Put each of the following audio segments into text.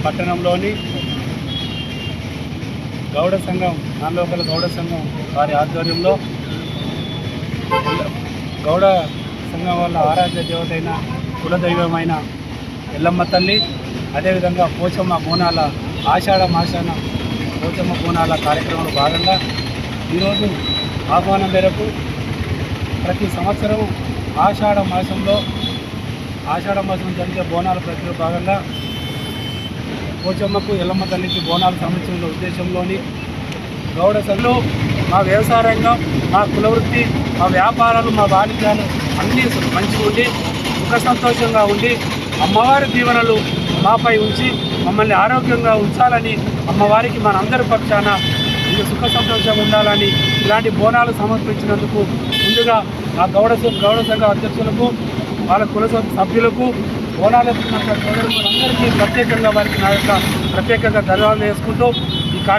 పట్టణంలోని గౌడ సంఘం నాన్లోకల గౌడ సంఘం వారి ఆధ్వర్యంలో గౌడ సంఘం వల్ల ఆరాధ్య దేవతైన కులదైవమైన ఎల్లమ్మ తల్లి, అదేవిధంగా పోచమ్మ బోనాల ఆషాఢ మాసాన పోచమ్మ బోనాల కార్యక్రమంలో భాగంగా ఈరోజు ఆహ్వానం మేరకు ప్రతి సంవత్సరం ఆషాఢ మాసం జరిగే బోనాల ప్రక్రియ భాగంగా పోచమ్మకు ఎల్లమ్మ తల్లికి బోనాలు సమర్పించిన ఉద్దేశంలోని గౌడ సంఘంలో మా వ్యవసాయ రంగం, మా కులవృత్తి, మా వ్యాపారాలు, మా వాణిజ్యాలు అన్నీ మంచిగా ఉండి సుఖ సంతోషంగా ఉండి అమ్మవారి దీవెనలు మాపై ఉంచి మమ్మల్ని ఆరోగ్యంగా ఉంచాలని, అమ్మవారికి మనందరి పక్షాన సుఖ సంతోషంగా ఉండాలని ఇలాంటి బోనాలు సమర్పించినందుకు ముందుగా ఆ గౌడ సంఘ అధ్యక్షులకు, వాళ్ళ కుల సభ్యులకు, బోనాలు సోదరులందరికీ ప్రత్యేకంగా వారికి నా యొక్క ప్రత్యేకంగా ధన్యవాదాలు చేసుకుంటూ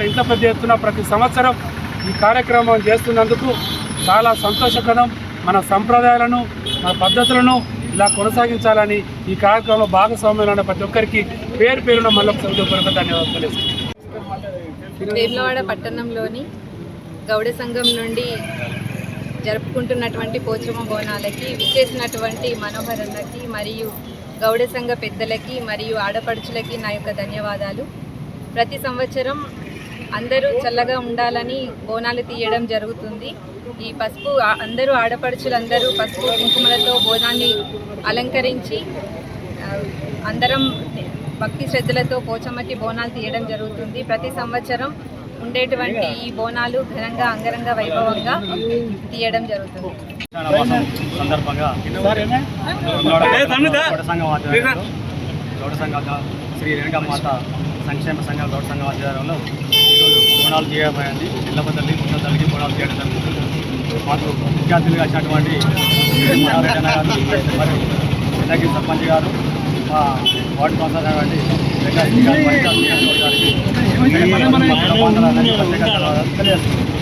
ఇంత పెద్ద ఎత్తున ప్రతి సంవత్సరం ఈ కార్యక్రమం చేస్తున్నందుకు చాలా సంతోషకరం. మన సంప్రదాయాలను, మన పద్ధతులను ఇలా కొనసాగించాలని ఈ కార్యక్రమంలో భాగస్వామ్యులైన ప్రతి ఒక్కరికి పేరు పేరున మళ్ళొకసారి ధన్యవాదాలు తెలుసుకుంటాం. వేములవాడ పట్టణంలోని గౌడ సంఘం నుండి జరుపుకుంటున్నటువంటి పోచమ్మ బోనాలకి విచ్చేసినటువంటి మనోహరన్నకి మరియు గౌడ సంఘ పెద్దలకి మరియు ఆడపడుచులకి నా యొక్క ధన్యవాదాలు. ప్రతి సంవత్సరం అందరూ చల్లగా ఉండాలని బోనాలు తీయడం జరుగుతుంది. ఈ పసుపు అందరూ ఆడపడుచులందరూ పసుపు కుంకుమలతో బోనాన్ని అలంకరించి అందరం భక్తి శ్రద్ధలతో పోచమ్మకి బోనాలు తీయడం జరుగుతుంది. ప్రతి సంవత్సరం ఉండేటువంటి ఈ బోనాలు ఘనంగా అంగరంగ వైభవంగా తీయడం జరుగుతుంది. సందర్భంగా గౌడ సంఘ శ్రీ రేణుకామాత సంక్షేమ సంఘ గౌడ సంఘం ఆధ్వర్యంలో ఈరోజు బోనాలు చేయబోయింది. ఎల్లమ్మ తల్లి, పుట్టిన తల్లికి బోనాలు చేయడం జరుగుతుంది. మాకు ముఖ్య అతిథులుగా వచ్చినటువంటి మరియు వెన్నగిరి సర్పంచ్ గారు, మా వార్డు కౌన్సిలర్ గారికి ప్రత్యేక ధన్యవాదాలు తెలియజేస్తున్నాం.